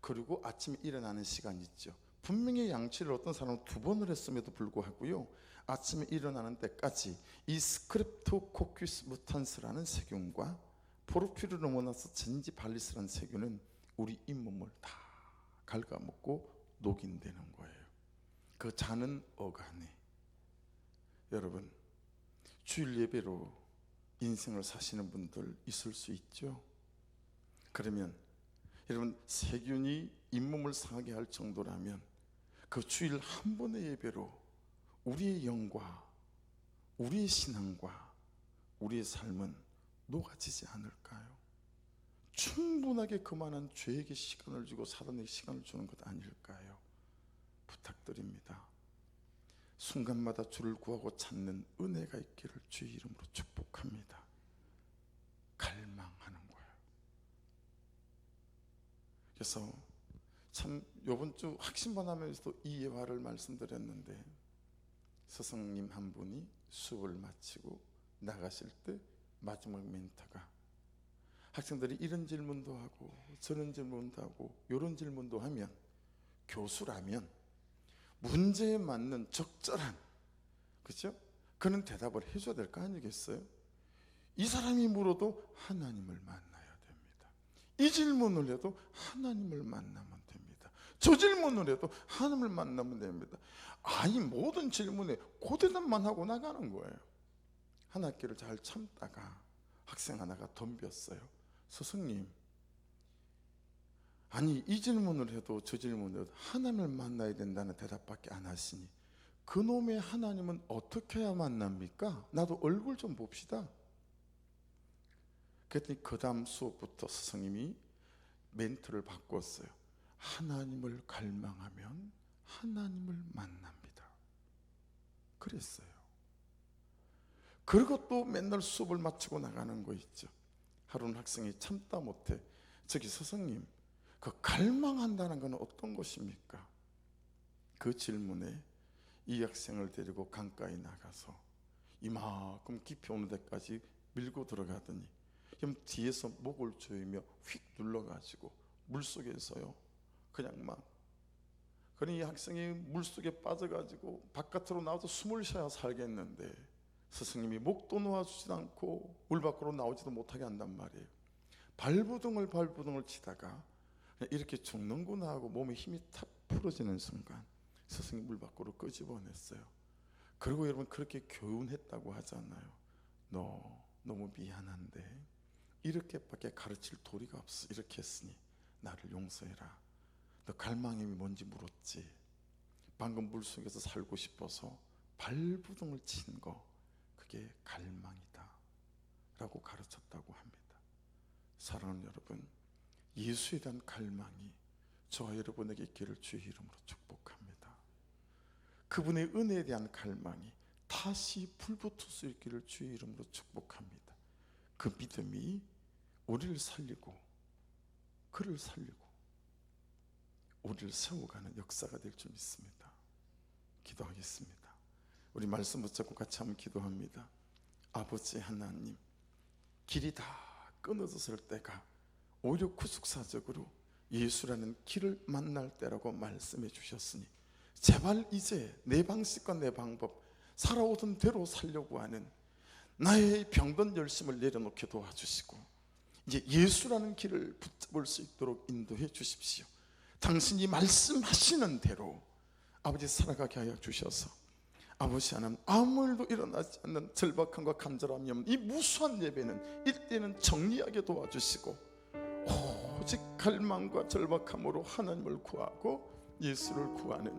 그리고 아침에 일어나는 시간 있죠. 분명히 양치를 어떤 사람은 2번을 했음에도 불구하고요, 아침에 일어나는 때까지 이 스크립토코큐스 무탄스라는 세균과 포르피르 르모나스 진지발리스라는 세균은 우리 잇몸을 다 갉아먹고 녹인다는 거예요. 그 자는 어간에. 여러분, 주일 예배로 인생을 사시는 분들 있을 수 있죠. 그러면 여러분, 세균이 잇몸을 상하게 할 정도라면 그 주일 한 번의 예배로 우리의 영과 우리의 신앙과 우리의 삶은 녹아지지 않을까요? 충분하게 그만한 죄에게 시간을 주고 사단에게 시간을 주는 것 아닐까요? 부탁드립니다. 순간마다 주를 구하고 찾는 은혜가 있기를 주의 이름으로 축복합니다. 갈망하는 거예요. 그래서 참 이번 주 학신반 하면서도 이 예화를 말씀드렸는데, 스승님 한 분이 수업을 마치고 나가실 때 마지막 멘트가, 학생들이 이런 질문도 하고 저런 질문도 하고 이런 질문도 하면 교수라면 문제에 맞는 적절한, 그렇죠? 그런 대답을 해줘야 될 거 아니겠어요? 이 사람이 물어도 하나님을 만나야 됩니다. 이 질문을 해도 하나님을 만나면 됩니다. 저 질문을 해도 하나님을 만나면 됩니다. 아니, 모든 질문에 그 대답만 하고 나가는 거예요. 한 학기를 잘 참다가 학생 하나가 덤볐어요. 스승님, 아니 이 질문을 해도 저 질문을 해도 하나님을 만나야 된다는 대답밖에 안 하시니 그놈의 하나님은 어떻게 해야 만납니까? 나도 얼굴 좀 봅시다. 그랬더니 그 다음 수업부터 스승님이 멘트를 바꿨어요. 하나님을 갈망하면 하나님을 만납니다. 그랬어요. 그리고 또 맨날 수업을 마치고 나가는 거 있죠. 하루는 학생이 참다 못해, 저기 스승님, 그 갈망한다는 건 어떤 것입니까? 그 질문에 이 학생을 데리고 강가에 나가서 이만큼 깊이 오는 데까지 밀고 들어가더니 그럼 뒤에서 목을 조이며 휙 눌러가지고 물속에서요 그냥 막, 그러니 이 학생이 물속에 빠져가지고 바깥으로 나와서 숨을 쉬어야 살겠는데 스승님이 목도 놓아주지도 않고 물 밖으로 나오지도 못하게 한단 말이에요. 발부둥을 치다가 이렇게 죽는구나 하고 몸에 힘이 탁 풀어지는 순간 스승이 물 밖으로 끄집어냈어요. 그리고 여러분, 그렇게 교훈했다고 하잖아요. 너 너무 미안한데 이렇게밖에 가르칠 도리가 없어. 이렇게 했으니 나를 용서해라. 너 갈망이 뭔지 물었지. 방금 물속에서 살고 싶어서 발부둥을 친 거, 그게 갈망이다 라고 가르쳤다고 합니다. 사랑하는 여러분, 예수에 대한 갈망이 저와 여러분에게 있기를 주의 이름으로 축복합니다. 그분의 은혜에 대한 갈망이 다시 불붙을 수 있기를 주의 이름으로 축복합니다. 그 믿음이 우리를 살리고 그를 살리고 우리를 세워가는 역사가 될 줄 믿습니다. 기도하겠습니다. 우리 말씀 붙잡고 같이 한번 기도합니다. 아버지 하나님, 길이 다 끊어졌을 때가 오히려 구속사적으로 예수라는 길을 만날 때라고 말씀해 주셨으니 제발 이제 내 방식과 내 방법, 살아오던 대로 살려고 하는 나의 병든 열심을 내려놓게 도와주시고 이제 예수라는 길을 붙잡을 수 있도록 인도해 주십시오. 당신이 말씀하시는 대로 아버지 살아가게 하여 주셔서 아버지 하나님, 아무 일도 일어나지 않는 절박함과 간절함이 없는 이 무수한 예배는 이때는 정리하게 도와주시고 오직 갈망과 절박함으로 하나님을 구하고 예수를 구하는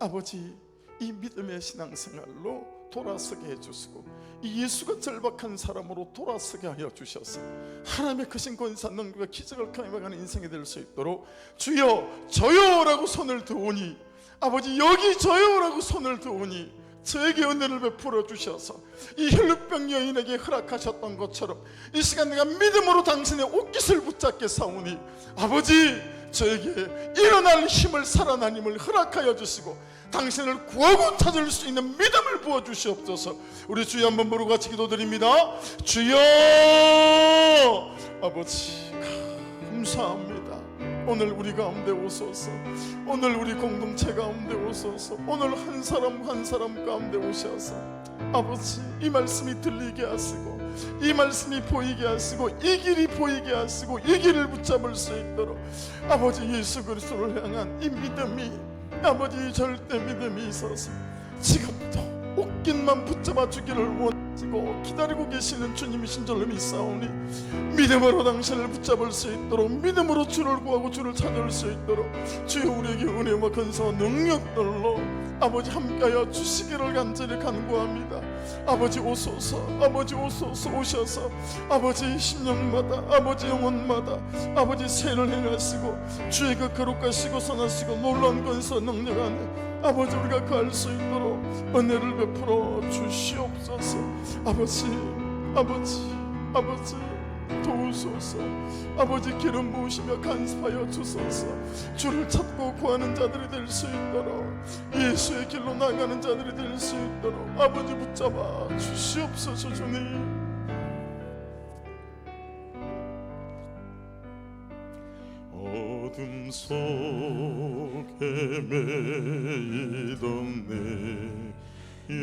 아버지 이 믿음의 신앙생활로 돌아서게 해주시고 이 예수가 절박한 사람으로 돌아서게 하여 주셔서 하나님의 크신 권세 능력과 기적을 경험하는 인생이 될 수 있도록 주여 저요라고 손을 드오니 아버지 여기 저요라고 손을 드오니 저에게 은혜를 베풀어 주셔서 이 혈루병 여인에게 허락하셨던 것처럼 이 시간 내가 믿음으로 당신의 옷깃을 붙잡게 사오니 아버지 저에게 일어날 힘을 살아난 힘을 허락하여 주시고 당신을 구하고 찾을 수 있는 믿음을 부어주시옵소서. 우리 주여 한번 부르고 같이 기도드립니다. 주여 아버지 감사합니다. 오늘 우리 가운데 오소서. 오늘 우리 공동체 가운데 오소서. 오늘 한 사람 한 사람 가운데 오셔서 아버지 이 말씀이 들리게 하시고 이 말씀이 보이게 하시고 이 길이 보이게 하시고 이 길을 붙잡을 수 있도록 아버지 예수 그리스도를 향한 이 믿음이 아버지 절대 믿음이 있어서 지금도 옷깃만 붙잡아 주기를 원하시고 기다리고 계시는 주님이신 줄로 믿사오니 믿음으로 당신을 붙잡을 수 있도록 믿음으로 주를 구하고 주를 찾을 수 있도록 주여 우리에게 은혜와 근사와 능력들로 아버지 함께하여 주시기를 간절히 간구합니다. 아버지 오소서. 아버지 오소서. 오셔서 아버지 심령마다 아버지 영혼마다 아버지 세를 행하시고 주의 그 거룩하시고 선하시고 놀라운 권세 능력 안에 아버지 우리가 가할 수 있도록 은혜를 베풀어 주시옵소서. 아버지 도우소서. 아버지 기름 부으시며 간섭하여 주소서. 주를 찾고 구하는 자들이 될 수 있도록 예수의 길로 나가는 자들이 될 수 있도록 아버지 붙잡아 주시옵소서. 주님 어둠 속에 매이던 내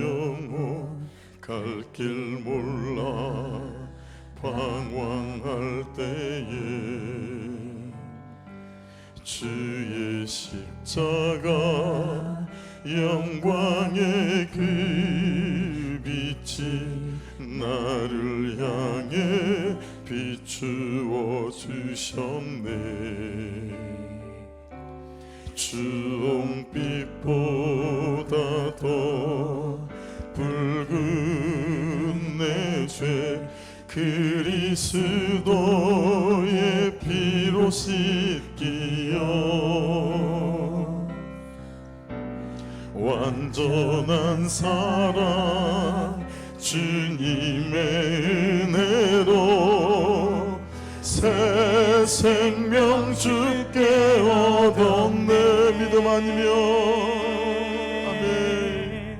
영혼 갈 길 몰라 방황할 때에 주의 십자가 영광의 그 빛이 나를 향해 비추어 주셨네. 주홍빛보다 더 붉은 내 죄 그리스도의 피로 씻기어 완전한 사랑 주님의 은혜로 새 생명 주께 얻었네. 믿음 아니면 아멘.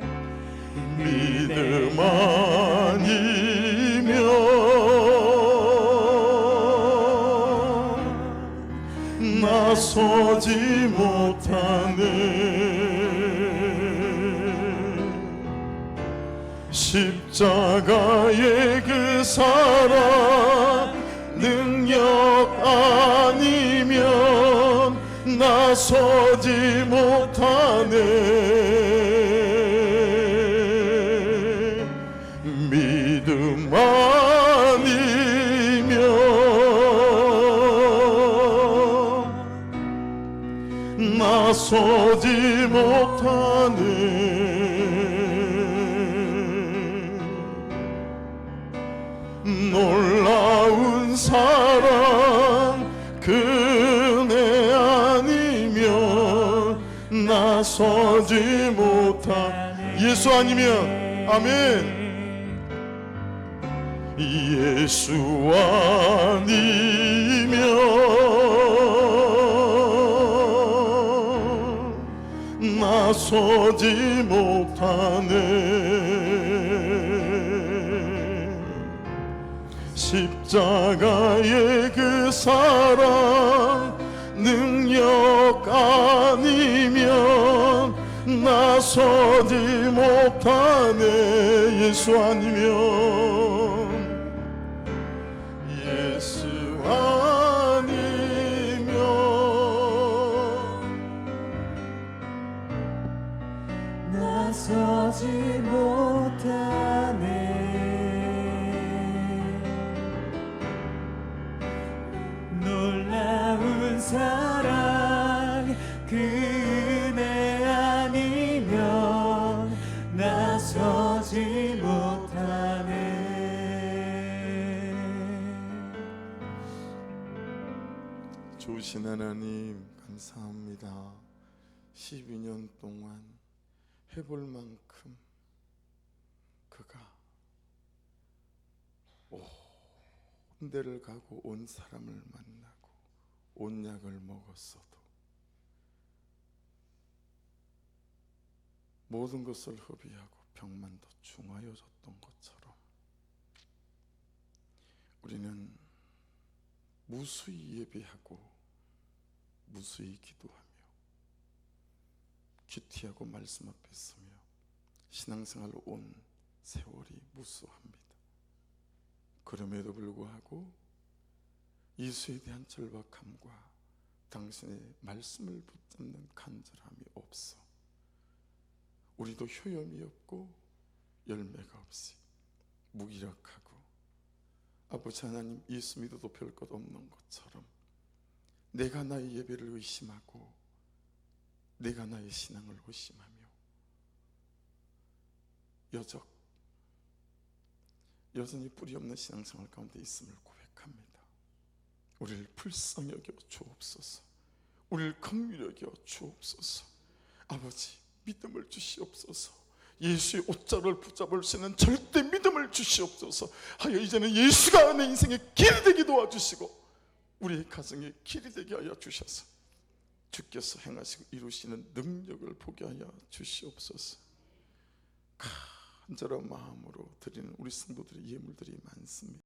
믿음 아니면 나서지 못하네. 십자가의 그 사랑 능력 아니면 나서지 못하네. 믿음 아니면 나서지 못하네. 놀라운 사랑 그네 아니면 나서지 못한 예수 아니면 아멘 예수 아니면 나서지 못하네 십자가의 그 사랑 능력 아니면 나서지 못하네 예수 아니면 예수 아니면 나서지 못하네 놀라운 사랑 그 은혜 아니면 나서지 못하네 좋으신 하나님 감사합니다 12년 동안 해볼 만큼 그가 온 데를 가고 온 사람을 만나고 온 약을 먹었어도 모든 것을 허비하고 병만 더 중하여졌던 것처럼 우리는 무수히 예배하고 무수히 기도하며 귀티하고 말씀 앞에 서며 신앙생활로 온 세월이 무수합니다. 그럼에도 불구하고 예수에 대한 절박함과 당신의 말씀을 붙잡는 간절함이 없어 우리도 효염이 없고 열매가 없이 무기력하고 아버지 하나님 예수 믿어도 별 것 없는 것처럼 내가 나의 예배를 의심하고 내가 나의 신앙을 의심하며 여전히 뿌리 없는 신앙생활 가운데 있음을 고백합니다. 우리를 불쌍히 여겨 주옵소서. 우리를 긍휼히 여겨 주옵소서. 아버지 믿음을 주시옵소서. 예수의 옷자를 붙잡을 수 있는 절대 믿음을 주시옵소서. 하여 이제는 예수가 내 인생의 길이 되게 도와주시고 우리의 가정의 길이 되게 하여 주셔서 주께서 행하시고 이루시는 능력을 보게 하여 주시옵소서. 간절한 마음으로 드리는 우리 성도들의 예물들이 많습니다.